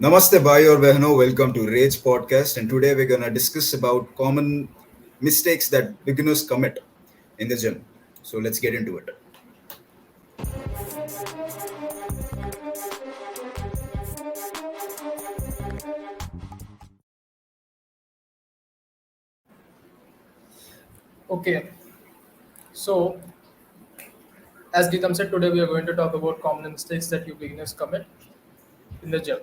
Namaste, bhai or behno. Welcome to Rage Podcast, and today we're gonna discuss about common mistakes that beginners commit in the gym. So let's get into it. Okay, so as Geetam said, today we are going to talk about common mistakes that you beginners commit in the gym.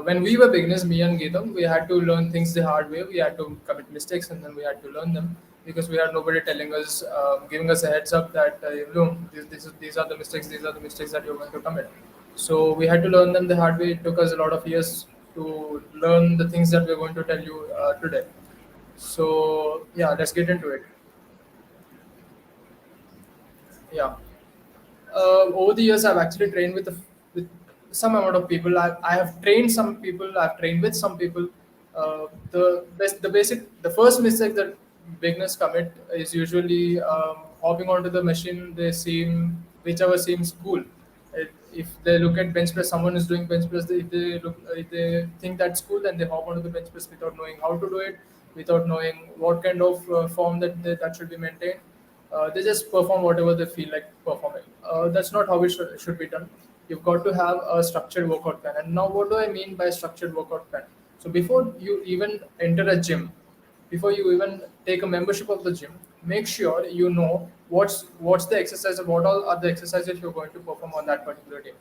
When we were beginners, me and Geetam, we had to learn things the hard way. We had to commit mistakes and then we had to learn them because we had nobody telling us, giving us a heads up that these are the mistakes, these are the mistakes that you're going to commit. So we had to learn them the hard way. It took us a lot of years to learn the things that we're going to tell you today. So yeah, let's get into it. Yeah. Over the years, I've actually trained with some amount of people. I have trained some people. I've trained with some people. The first mistake that beginners commit is usually hopping onto the machine. They seem whichever seems cool. If they look at bench press, someone is doing bench press. If they think that's cool, then they hop onto the bench press without knowing how to do it, without knowing what kind of form that should be maintained. They just perform whatever they feel like performing. That's not how it should be done. You've got to have a structured workout plan. And now, what do I mean by structured workout plan? So, before you even enter a gym, before you even take a membership of the gym, make sure you know what's the exercise, what all are the exercises you're going to perform on that particular day.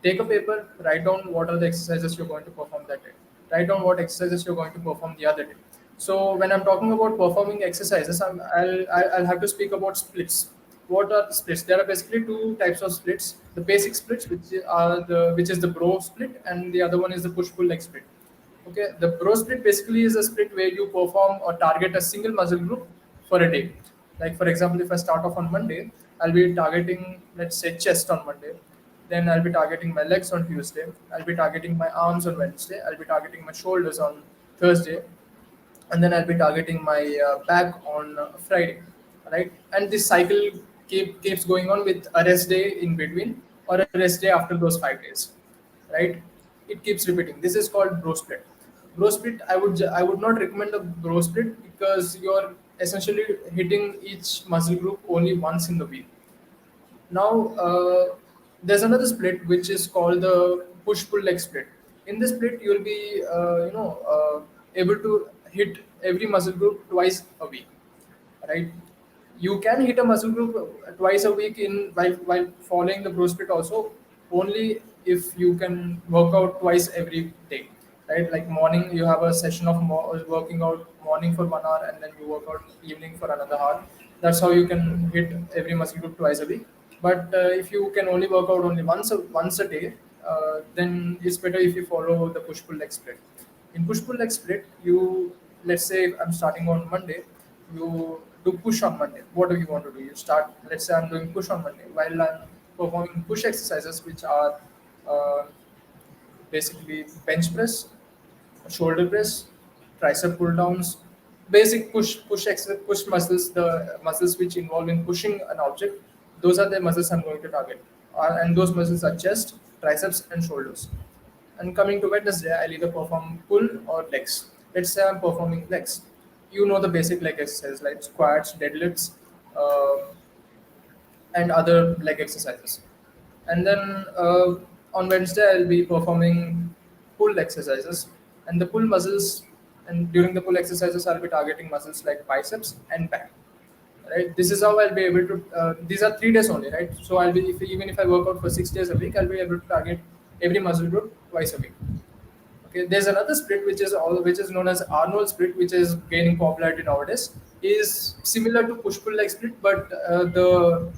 Take a paper, write down what are the exercises you're going to perform that day. Write down what exercises you're going to perform the other day. So when I'm talking about performing exercises, I'll have to speak about splits. What are the splits? There are basically two types of splits. The basic splits, which is the bro split, and the other one is the push pull leg split. Okay, the bro split basically is a split where you perform or target a single muscle group for a day. Like for example, if I start off on Monday, I'll be targeting, let's say, chest on Monday. Then I'll be targeting my legs on Tuesday. I'll be targeting my arms on Wednesday. I'll be targeting my shoulders on Thursday, and then I'll be targeting my back on Friday, right? And this cycle keeps going on with a rest day in between or a rest day after those 5 days, right? It keeps repeating. This is called bro split. Bro split, I would not recommend a bro split because you're essentially hitting each muscle group only once in the week. Now, there's another split which is called the push pull leg split. In this split, you'll be able to hit every muscle group twice a week, right? You can hit a muscle group twice a week in while following the bro split also, only if you can work out twice every day, right? Like morning, you have a session of working out morning for 1 hour, and then you work out evening for another hour. That's how you can hit every muscle group twice a week. But if you can only work out only once a day, then it's better if you follow the push pull leg split. In push pull leg split, you, let's say I'm starting on Monday, you do push on Monday. What do you want to do? You start. Let's say I'm doing push on Monday while I'm performing push exercises, which are uh, basically bench press, shoulder press, tricep pull downs, basic push muscles, the muscles which involve in pushing an object. Those are the muscles I'm going to target, and those muscles are chest, triceps, and shoulders. And coming to Wednesday, I'll either perform pull or legs. Let's say I'm performing legs. You know the basic leg exercises like squats, deadlifts, uh, and other leg exercises. And then on Wednesday, I'll be performing pull exercises. And the pull muscles, and during the pull exercises, I'll be targeting muscles like biceps and back. Right. This is how I'll be able to. These are 3 days only, right? So I'll be even if I work out for 6 days a week, I'll be able to target every muscle group twice a week. Okay, there's another split which is known as Arnold split, which is gaining popularity nowadays. Is similar to push pull leg split, but the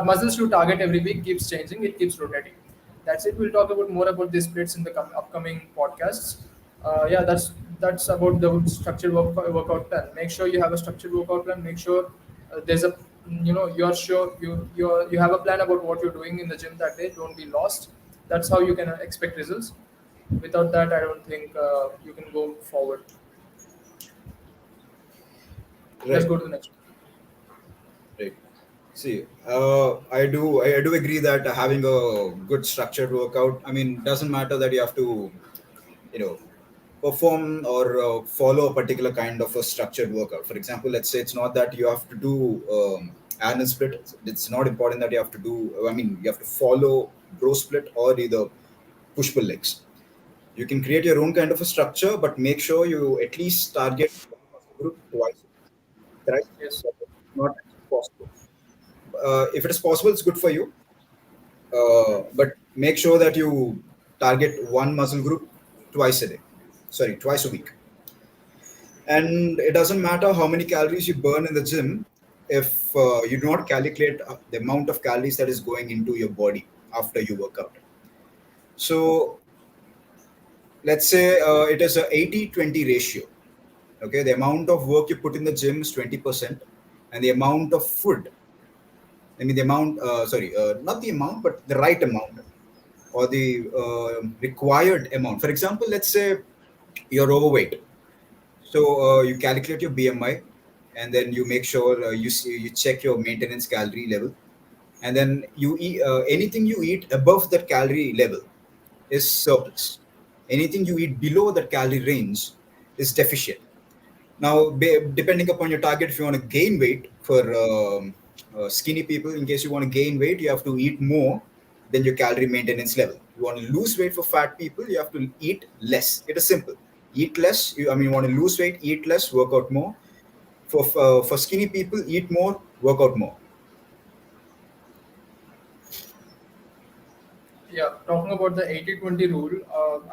muscles you target every week keeps changing. It keeps rotating. That's it. We'll talk about more about these splits in the upcoming podcasts. Yeah, that's about the structured workout plan. Make sure you have a structured workout plan. Make sure there's a you're sure you have a plan about what you're doing in the gym that day. Don't be lost. That's how you can expect results. Without that, I don't think you can go forward. Let's Right, go to the next one. right. See, I do agree that having a good structured workout. I mean, doesn't matter that you have to, you know, perform or follow a particular kind of a structured workout. For example, let's say it's not that you have to do Arnold split. It's not important that you have to do. I mean, you have to follow bro split or either push pull legs. You can create your own kind of a structure, but make sure you at least target one muscle group twice, thrice. Yes. But it's not actually possible. If it is possible, it's good for you. But make sure that you target one muscle group twice a day. Sorry, twice a week. And it doesn't matter how many calories you burn in the gym if you do not calculate the amount of calories that is going into your body after you work out. So let's say it is a 80-20 ratio. Okay, the amount of work you put in the gym is 20%, and the amount of food, I mean the amount, not the amount, but the right amount or the required amount. For example, let's say you're overweight. So you calculate your BMI, and then you make sure you check your maintenance calorie level, and then you eat anything you eat above that calorie level is surplus. Anything you eat below that calorie range is deficient. Now, depending upon your target, if you want to gain weight for skinny people, in case you want to gain weight, you have to eat more than your calorie maintenance level. You want to lose weight for fat people, you have to eat less. It is simple. Eat less. You want to lose weight, eat less, work out more. For skinny people, eat more, work out more. Yeah, talking about the 80-20 rule,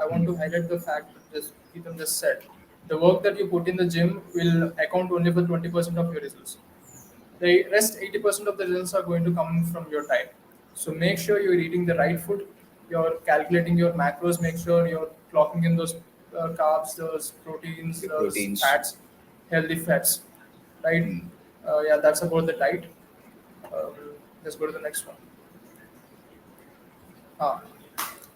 I want to highlight the fact that just Ethan just said. The work that you put in the gym will account only for 20% of your results. The rest 80% of the results are going to come from your diet. So make sure you're eating the right food, you're calculating your macros, make sure you're clocking in those carbs, those proteins, The those proteins. fats, healthy fats, right? Mm. Yeah, that's about the diet. Um, let's go to the next one. Ah,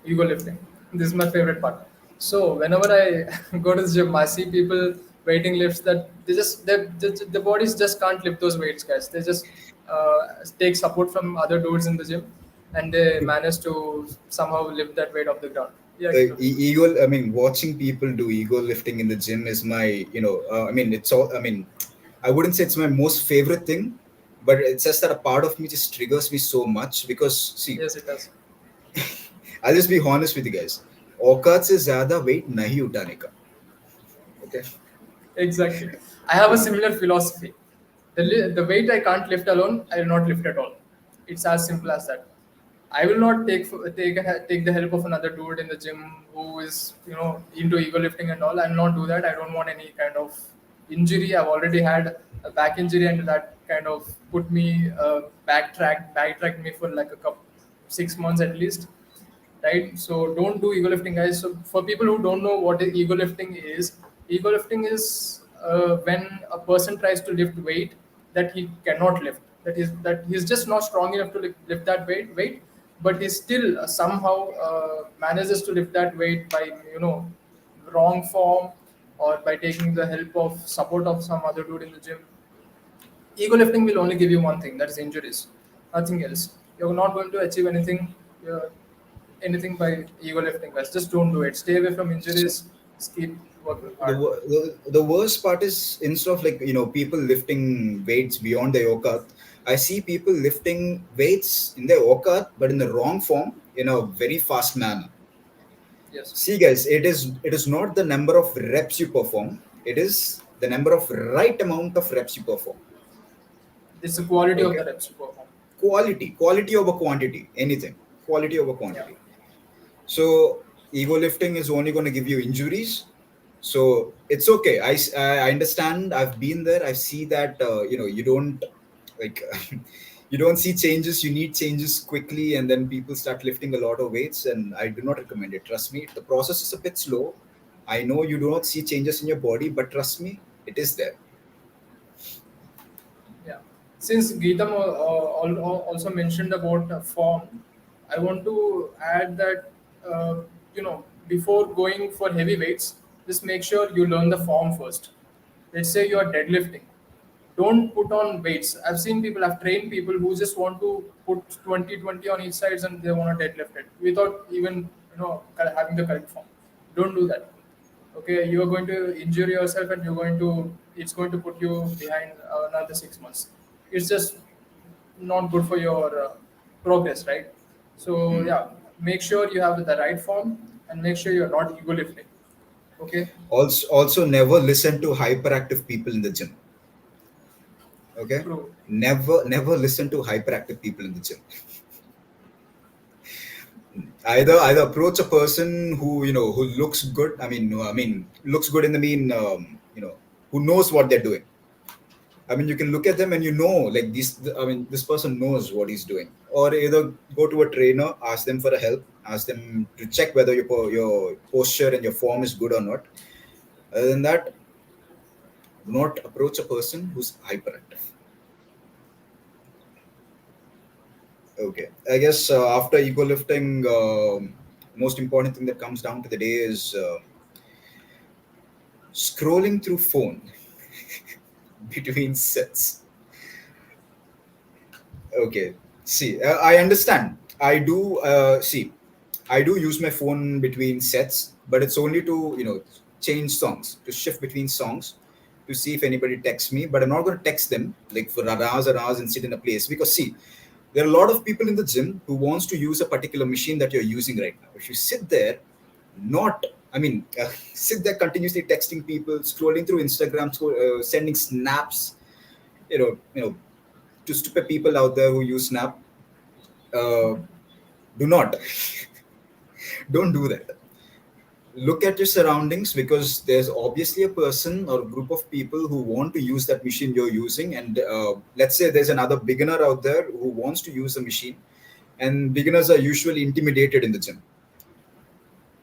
ego lifting. This is my favorite part. So whenever I go to the gym, I see people weighting lifts that the bodies just can't lift those weights, guys. They just take support from other dudes in the gym, and they manage to somehow lift that weight off the ground. Yeah, Gito. Ego. I mean, watching people do ego lifting in the gym is my, I mean, it's all. I mean, I wouldn't say it's my most favorite thing, but it's just that a part of me just triggers me so much because see, Yes, it does. I'll just be honest with you guys. औकात से ज्यादा weight नहीं उठाने का. Okay. Exactly. I have a similar philosophy. The weight I can't lift alone, I will not lift at all. It's as simple as that. I will not take the help of another dude in the gym who is into ego lifting and all. I will not do that. I don't want any kind of injury. I've already had a back injury, and that kind of put me backtracked me for like a couple 6 months at least, right? So don't do ego lifting, guys. So for people who don't know what ego lifting is when a person tries to lift weight that he cannot lift. That he's just not strong enough to lift that weight, but he still somehow manages to lift that weight by wrong form or by taking the help of support of some other dude in the gym. Ego lifting will only give you one thing, that is injuries, nothing else. You're not going to achieve uh, anything by ego lifting, guys. Just don't do it. Stay away from injuries. Just keep working hard. The worst part is instead of like people lifting weights beyond their yoga, I see people lifting weights in their yoga but in the wrong form in a very fast manner. Yes, See, guys, it is not the number of reps you perform. It is the number of right amount of reps you perform. it's the quality of Okay, the reps you perform. quality over quantity, anything, quality over Yeah. quantity. So ego lifting is only going to give you injuries. So it's okay. I understand. I've been there. I see that you don't like you don't see changes. You need changes quickly, and then people start lifting a lot of weights. And I do not recommend it. Trust me, the process is a bit slow. I know you do not see changes in your body, but trust me, it is there. Yeah. Since Geetam also mentioned about form, I want to add that before going for heavy weights, just make sure you learn the form first. Let's say you are deadlifting. don't put on weights. I've seen people, I've trained people who just want to put 20 on each sides and they want to deadlift it without even having the correct form. Don't do that. Okay, you are going to injure yourself and it's going to put you behind another 6 months. It's just not good for your progress, right? So Hmm. yeah, make sure you have the right form and make sure you're not ego lifting. Okay, Also, never listen to hyperactive people in the gym. Okay, true. never listen to hyperactive people in the gym. Either approach a person who who looks good. I mean, no, I mean looks good in the mean who knows what they're doing. I mean, you can look at them and like this. I mean, this person knows what he's doing. Or either go to a trainer, ask them for a help, ask them to check whether your posture and your form is good or not. Other than that, do not approach a person who's hyperactive. Okay, I guess after ego lifting, most important thing that comes down to the day is scrolling through phone between sets. Okay. See, I understand. I do see. I do use my phone between sets, but it's only to change songs, to shift between songs, to see if anybody texts me. But I'm not going to text them like for hours and hours and sit in a place because see, there are a lot of people in the gym who wants to use a particular machine that you're using right now. If you sit there, not I mean, sit there continuously texting people, scrolling through Instagram, sending snaps, you know, to stupid people out there who use Snap, uh, do not don't do that. Look at your surroundings because there's obviously a person or group of people who want to use that machine you're using, and let's say there's another beginner out there who wants to use a machine, and beginners are usually intimidated in the gym.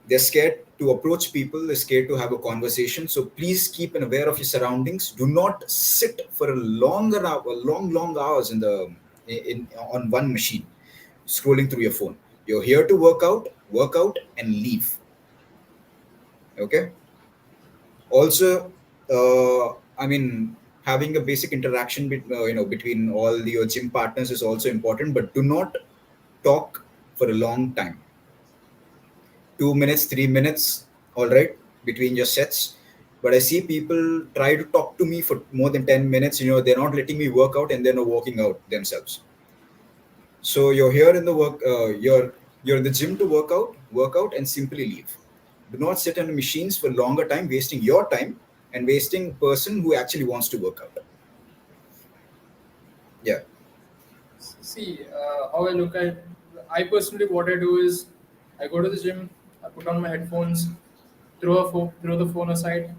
They're scared to approach people, they're scared to have a conversation. So please keep an aware of your surroundings. Do not sit for a long hours in on one machine scrolling through your phone. You're here to work out and leave. Okay. Also, I mean, having a basic interaction between all your gym partners is also important, but do not talk for a long time. 2 minutes, 3 minutes, all right, between your sets. But I see people try to talk to me for more than 10 minutes. They're not letting me work out and they're not working out themselves. So you're here in the work. You're in the gym to work out, and simply leave. Do not sit on the machines for longer time, wasting your time and wasting person who actually wants to work out. Yeah, See, how I look at, I personally, what I do is, I go to the gym, I put on my headphones, throw the phone aside,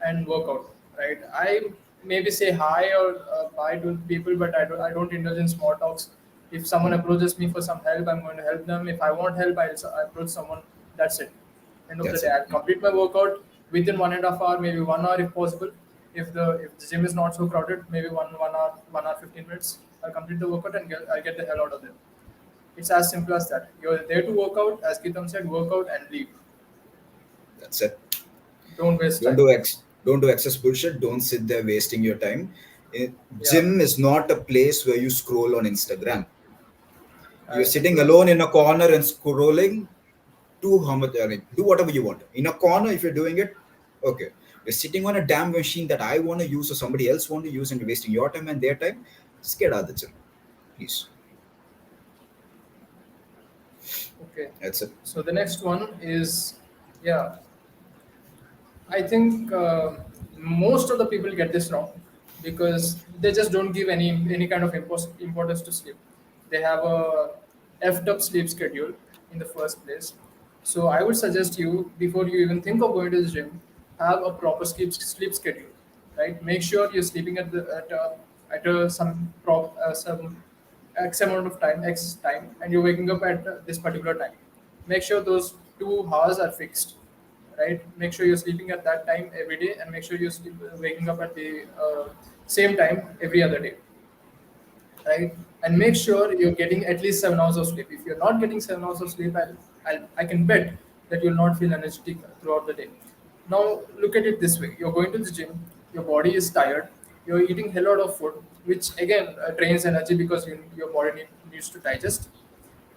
and work out. Right? I maybe say hi or bye to people, but I don't indulge in small talks. If someone approaches me for some help, I'm going to help them. If I want help, I approach someone. That's it. End of the that's day, it. I'll complete my workout within 1.5 hour, maybe 1 hour if possible. If the gym is not so crowded, maybe 1 hour, 1 hour 15 minutes. I'll complete the workout and I'll get the hell out of there. It's as simple as that. You're there to work out, as Kitam said, work out and leave. That's it. Don't waste Don't time. do don't do excess bullshit. Don't sit there wasting your time. Yeah, Gym is not a place where you scroll on Instagram. You're sitting true. alone in a corner and scrolling. Do how much? I mean, do whatever you want. In a corner, if you're doing it, okay. You're sitting on a damn machine that I want to use or somebody else want to use, and you're wasting your time and their time. Just get out of the gym, please. Okay. That's it. So the next one is, yeah, I think most of the people get this wrong because they just don't give any kind of importance to sleep. They have a effed up sleep schedule in the first place. So I would suggest you before you even think of going to the gym, have a proper sleep schedule, right? Make sure you're sleeping at some X amount of time, X time, and you're waking up at this particular time. Make sure those 2 hours are fixed, right? Make sure you're sleeping at that time every day, and make sure waking up at the same time every other day, right? And make sure you're getting at least 7 hours of sleep. If you're not getting 7 hours of sleep, I can bet that you'll not feel energetic throughout the day. Now, look at it this way: you're going to the gym, your body is tired, you're eating a lot of food, which again drains energy because your body needs to digest,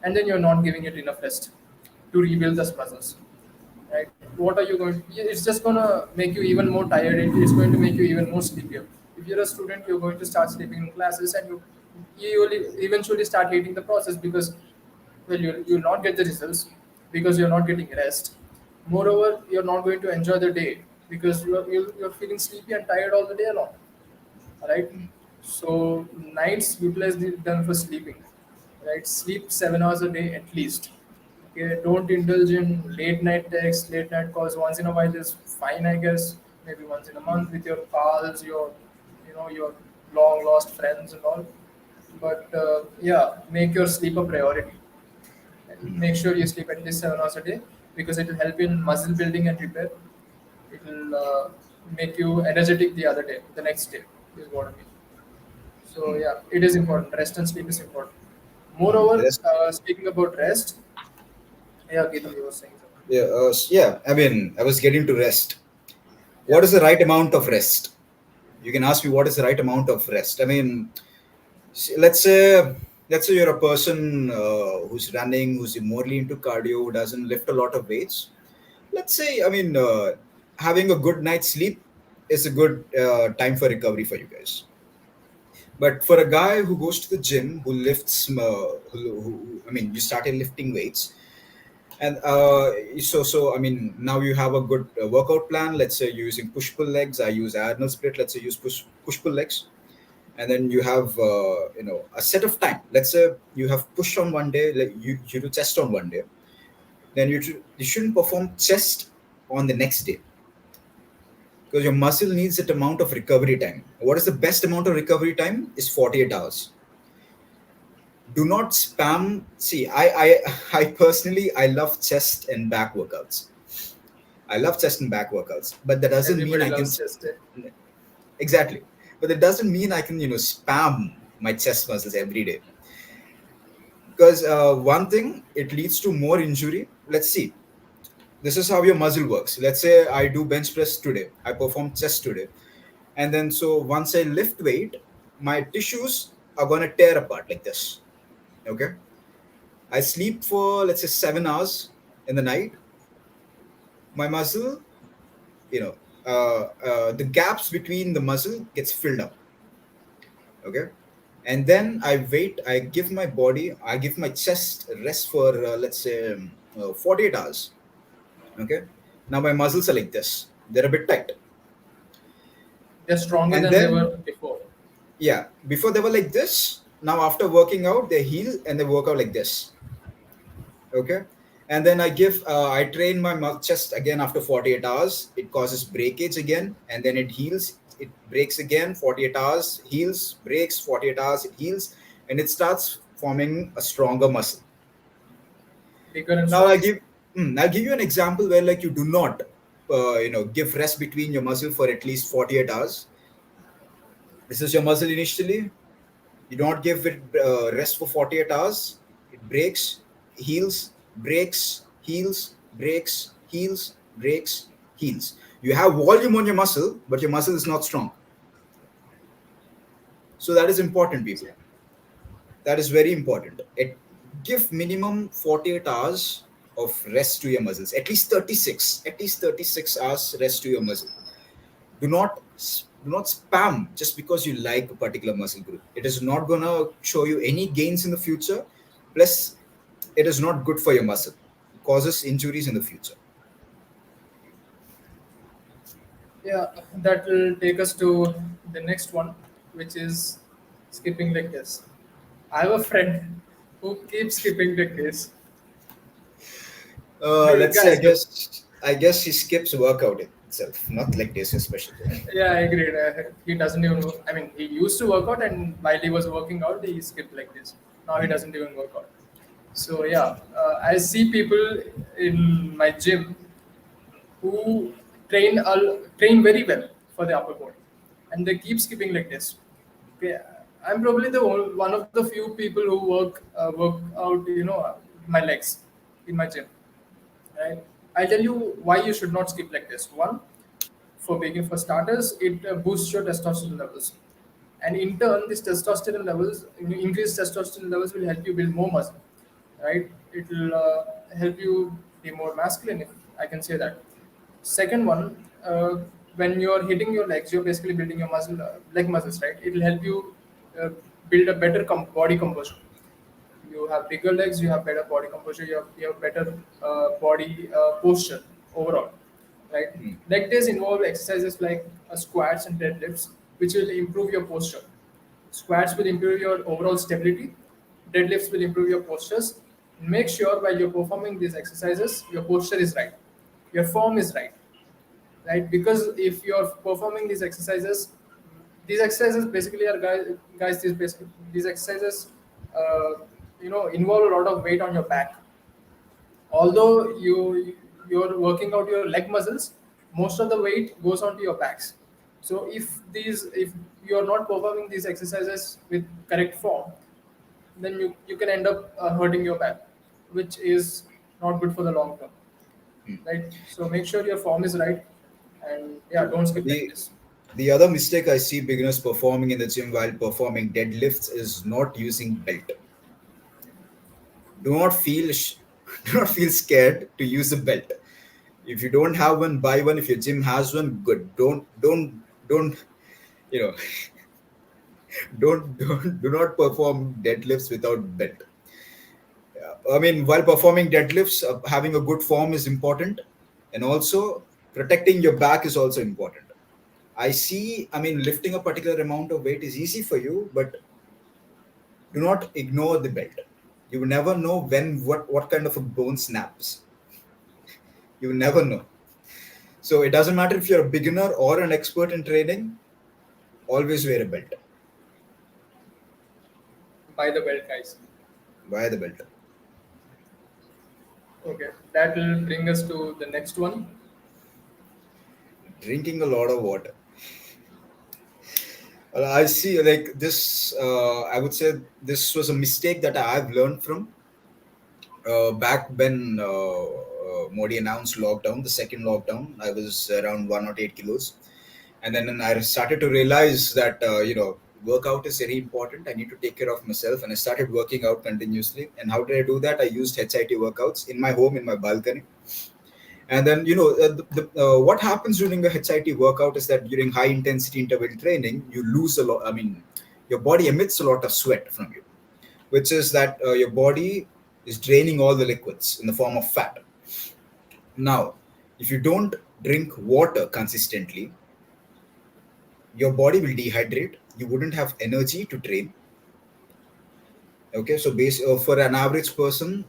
and then you're not giving it enough rest to rebuild those muscles. Right? What are you going? It's just gonna make you even more tired. It's going to make you even more sleepier. If you're a student, you're going to start sleeping in classes, and you will eventually start hating the process because, well, you'll not get the results because you're not getting rest. Moreover, you're not going to enjoy the day because you're feeling sleepy and tired all the day long. All right. So nights utilize them for sleeping. Right. Sleep 7 hours a day at least. Okay. Don't indulge in late night texts, late night calls. Once in a while is fine, I guess. Maybe once in a month with your pals, your long lost friends and all. But yeah, make your sleep a priority. Make sure you sleep at least 7 hours a day because it will help in muscle building and repair. It will make you energetic the other day, the next day is what I mean. So yeah, it is important. Rest and sleep is important. Moreover, Rest. speaking about rest, yeah, Geetam, you were saying something. Yeah, yeah. I mean, I was getting to rest. Yeah, What is the right amount of rest? You can ask me what is the right amount of rest. I mean, let's say you're a person who's running, who's morely into cardio, who doesn't lift a lot of weights. Let's say, I mean, having a good night's sleep is a good time for recovery for you guys. But for a guy who goes to the gym, who lifts, I mean, you started lifting weights, and so I mean, now you have a good workout plan. Let's say you're using push pull legs. I use Arnold split. Let's say use push pull legs, and then you have a set of time. Let's say you have push on one day, like you do chest on one day, then you shouldn't perform chest on the next day because your muscle needs that amount of recovery time. What is the best amount of recovery time? Is 48 hours. Do not spam. See, I personally I love chest and back workouts. I love chest and back workouts, but that doesn't mean everybody I can loves chest day. exactly. But it doesn't mean I can spam my chest muscles every day because one thing it leads to more injury. Let's see. This is how your muscle works. Let's say I do bench press today. I perform chest today, and then so once I lift weight, my tissues are gonna tear apart like this. Okay. I sleep for let's say 7 hours in the night. My muscle, you know, the gaps between the muscle gets filled up. Okay, and then I wait. I give my chest rest for let's say 48 hours. Okay, now my muscles are like this. They're a bit tight, They're stronger and than they then were before. yeah, before they were like this. Now after working out, they heal and they work out like this. Okay, and then I train my chest again after 48 hours. It causes breakage again, and then it heals. It breaks again. 48 hours heals, breaks. 48 hours it heals, and it starts forming a stronger muscle. Bigger and Now stronger. I'll give you an example where like you do not give rest between your muscle for at least 48 hours. This is your muscle initially. You don't give it rest for 48 hours. It breaks, heals, breaks, heals, breaks, heals, breaks, heals. You have volume on your muscle, but your muscle is not strong. So that is important, people. That is very important. Give minimum 48 hours of rest to your muscles. At least 36 hours rest to your muscle. Do not spam just because you like a particular muscle group. It is not gonna show you any gains in the future. Plus, it is not good for your muscle. It causes injuries in the future. Yeah, that will take us to the next one, which is skipping leg days. I have a friend who keeps skipping leg days. Hey, Let's say guys, I guess he skips workout itself, not like this especially. yeah, I agreed. He doesn't even. I mean, he used to work out, and while he was working out, he skipped like this. Now he doesn't even work out. So yeah, I see people in my gym who train very well for the upper body, and they keep skipping like this. Okay, I'm probably one of the few people who work out, my legs in my gym. Right? I'll tell you why you should not skip like this. One, for starters, it boosts your testosterone levels, and in turn, this testosterone levels, increased testosterone levels, will help you build more muscle, right? It will help you be more masculine, if I can say that. Second one, when you're hitting your legs, you're basically building your leg muscles, right? It will help you uh, build a better body composition. You have bigger legs, you have better body composure, you have better body posture overall, right? Hmm. Leg days involve exercises like squats and deadlifts, which will improve your posture. Squats will improve your overall stability. Deadlifts will improve your postures. Make sure while you're performing these exercises, your posture is right, your form is right, right? Because if you're performing these exercises basically are guys these exercises, uh, involve a lot of weight on your back. Although you're working out your leg muscles, most of the weight goes onto your backs. So if you're not performing these exercises with correct form, then you can end up hurting your back, which is not good for the long term, right? So make sure your form is right, and yeah, don't skip leg The days. the other mistake I see beginners performing in the gym while performing deadlifts is not using belt. Do not feel do not feel scared to use a belt. If you don't have one, buy one. If your gym has one, good. Don't you know don't do not perform deadlifts without belt. I mean, while performing deadlifts, having a good form is important, and also protecting your back is also important. I see. I mean, lifting a particular amount of weight is easy for you, but do not ignore the belt. You will never know when what kind of a bone snaps. You will never know. So it doesn't matter if you're a beginner or an expert in training. Always wear a belt. Buy the belt, guys. Wear the belt. Okay, that will bring us to the next one. Drinking a lot of water. Well, I see. Like this, I would say this was a mistake that I've learned from back when Modi announced lockdown, the second lockdown. I was around 108 kilos, and then I started to realize that workout is very important. I need to take care of myself, and I started working out continuously. And how did I do that? I used HIT workouts in my home, in my balcony. And then what happens during a HIT workout is that during high intensity interval training, you lose a lot. I mean, your body emits a lot of sweat from you, which is that your body is draining all the liquids in the form of fat. Now, if you don't drink water consistently, your body will dehydrate. You wouldn't have energy to train. Okay, so for an average person,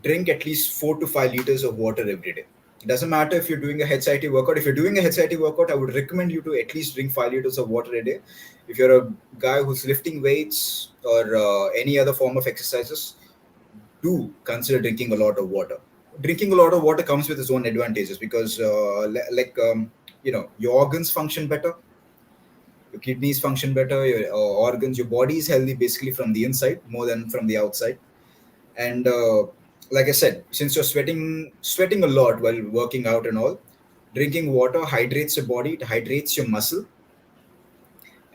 drink at least 4 to 5 liters of water every day. It doesn't matter if you're doing a HIT workout. If you're doing a HIT workout, I would recommend you to at least drink 5 liters of water a day. If you're a guy who's lifting weights or any other form of exercises, do consider drinking a lot of water. Drinking a lot of water comes with its own advantages because, your organs function better, your kidneys function better, your organs, your body is healthy basically from the inside more than from the outside. And like I said, since you're sweating a lot while working out and all, drinking water hydrates your body, it hydrates your muscle,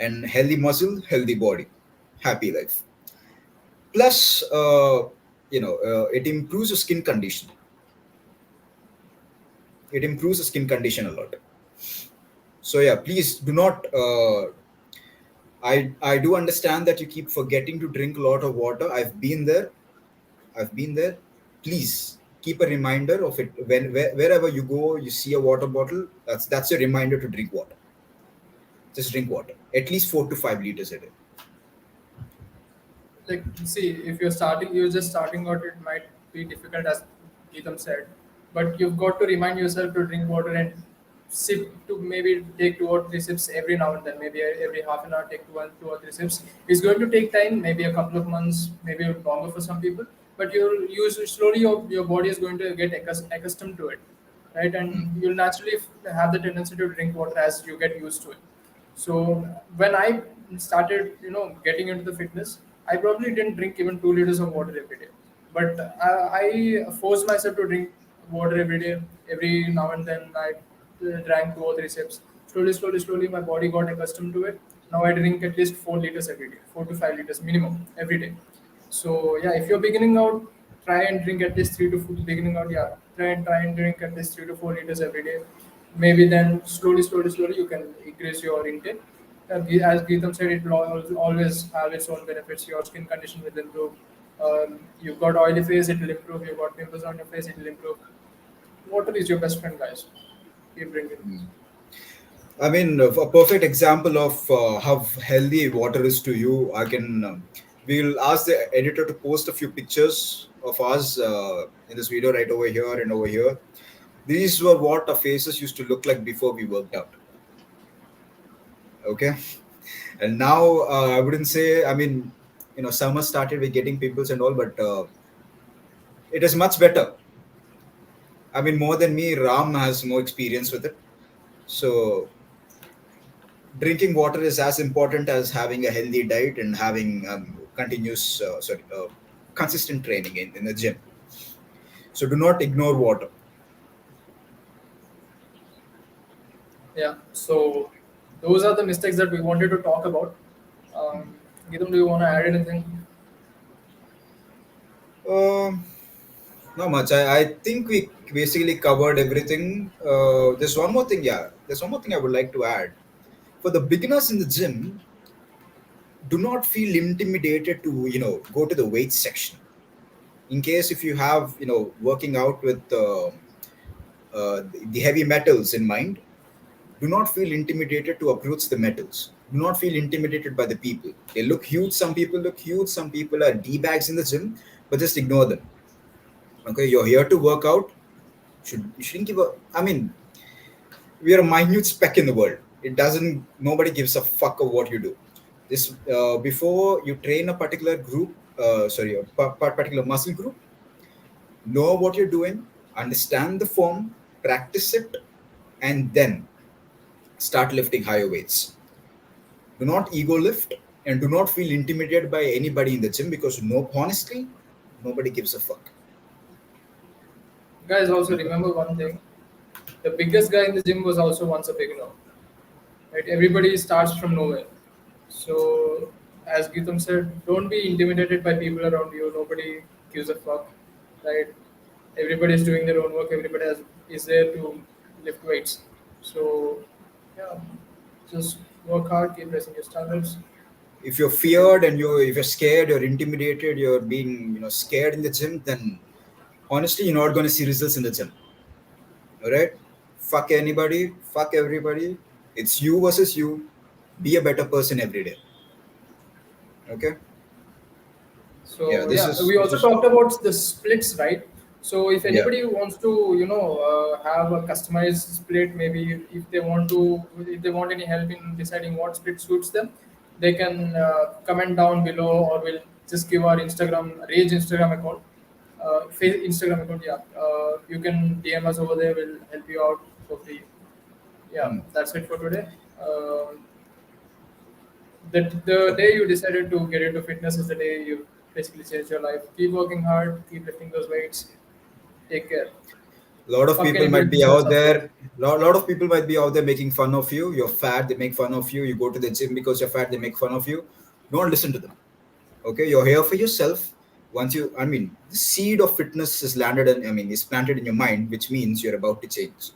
and healthy muscle, healthy body, happy life. Plus, it improves your skin condition. It improves the skin condition a lot. So yeah, please do not. I do understand that you keep forgetting to drink a lot of water. I've been there. I've been there. Please keep a reminder of it wherever you go. You see a water bottle. That's a reminder to drink water. Just drink water. At least 4 to 5 liters a day. Like, see, if you're just starting out, it might be difficult, as Geetam said, but you've got to remind yourself to drink water and sip, to maybe take 2 or 3 sips every now and then, maybe every half an hour take 2 or 3 sips. It's going to take time, maybe a couple of months, maybe longer for some people, but you'll use slowly, your body is going to get accustomed to it, right? And you'll naturally have the tendency to drink water as you get used to it. So when I started, getting into the fitness, I probably didn't drink even 2 liters of water every day. But I forced myself to drink water every day. Every now and then, I drank 2 or 3 sips. Slowly, my body got accustomed to it. Now I drink at least 4 liters every day, 4 to 5 liters minimum every day. So yeah, if you're beginning out, try and drink at least 3 to 4. Beginning out, yeah, try and drink at least 3 to 4 liters every day. Maybe then slowly you can increase your intake. As Geetam said, it will always have its own benefits. Your skin condition will improve. You've got oily face, it will improve. You've got pimples on your face, it will improve. Water is your best friend, guys. Keep drinking. I mean, a perfect example of how healthy water is to you. We'll ask the editor to post a few pictures of us in this video right over here and over here. These were what our faces used to look like before we worked out. Okay. And now I wouldn't say, I mean, summer started with getting pimples and all, but it is much better. I mean, more than me, Ram has more experience with it. So drinking water is as important as having a healthy diet and having consistent training in the gym. So do not ignore water. Yeah. So those are the mistakes that we wanted to talk about. Geetam, do you want to add anything? Um Not much. I think we basically covered everything. There's one more thing. Yeah, there's one more thing I would like to add. For the beginners in the gym, do not feel intimidated to go to the weight section. In case if you have working out with the heavy metals in mind, do not feel intimidated to approach the metals. Do not feel intimidated by the people. They look huge. Some people look huge. Some people are d-bags in the gym, but just ignore them. Okay, you're here to work out. You shouldn't give a. I mean, we are a minute speck in the world. It doesn't. Nobody gives a fuck of what you do. This before you train a particular group. Particular muscle group. Know what you're doing. Understand the form. Practice it, and then start lifting higher weights. Do not ego lift, and do not feel intimidated by anybody in the gym because honestly, nobody gives a fuck. Guys, also remember one thing. The biggest guy in the gym was also once a beginner. Right? Everybody starts from nowhere. So, as Geetam said, don't be intimidated by people around you. Nobody gives a fuck. Right? Everybody is doing their own work. Is there to lift weights. So, yeah, just work hard, keep raising your standards. If you're feared and if you're scared, you're intimidated, you're being scared in the gym, then honestly you're not going to see results in the gym. All right, fuck anybody, fuck everybody. It's you versus you. Be a better person every day. Okay. Yeah, So yeah, we this also is talked about the splits, right? So if yeah. anybody wants to, have a customized split, maybe if they want any help in deciding what split suits them, they can comment down below, or we'll just give our Rage Instagram account, Instagram account. Yeah, you can DM us over there. We'll help you out for free. Yeah, Hmm. that's it for today. The day you decided to get into fitness is the day you basically changed your life. Keep working hard, keep lifting those weights. Take care. A lot of Fuck people anybody might who be says out something. there. Lot of people might be out there making fun of you. You're fat, they make fun of you. You go to the gym because you're fat, they make fun of you. Don't listen to them. Okay, you're here for yourself. The seed of fitness is is planted in your mind, which means you're about to change.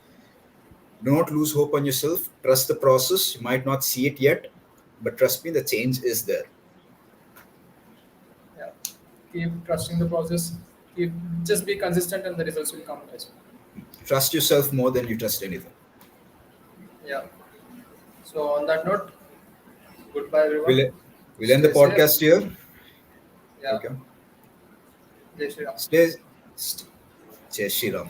Do not lose hope on yourself. Trust the process. You might not see it yet, but trust me, the change is there. Yeah. Keep trusting the process. Keep just be consistent and the results will come, guys. Trust yourself more than you trust anything. Yeah. So on that note, goodbye everyone. We'll, we'll end the Stay safe. podcast here. Yeah. Okay. Jai Shri Ram. Stay. Jai Shri Ram.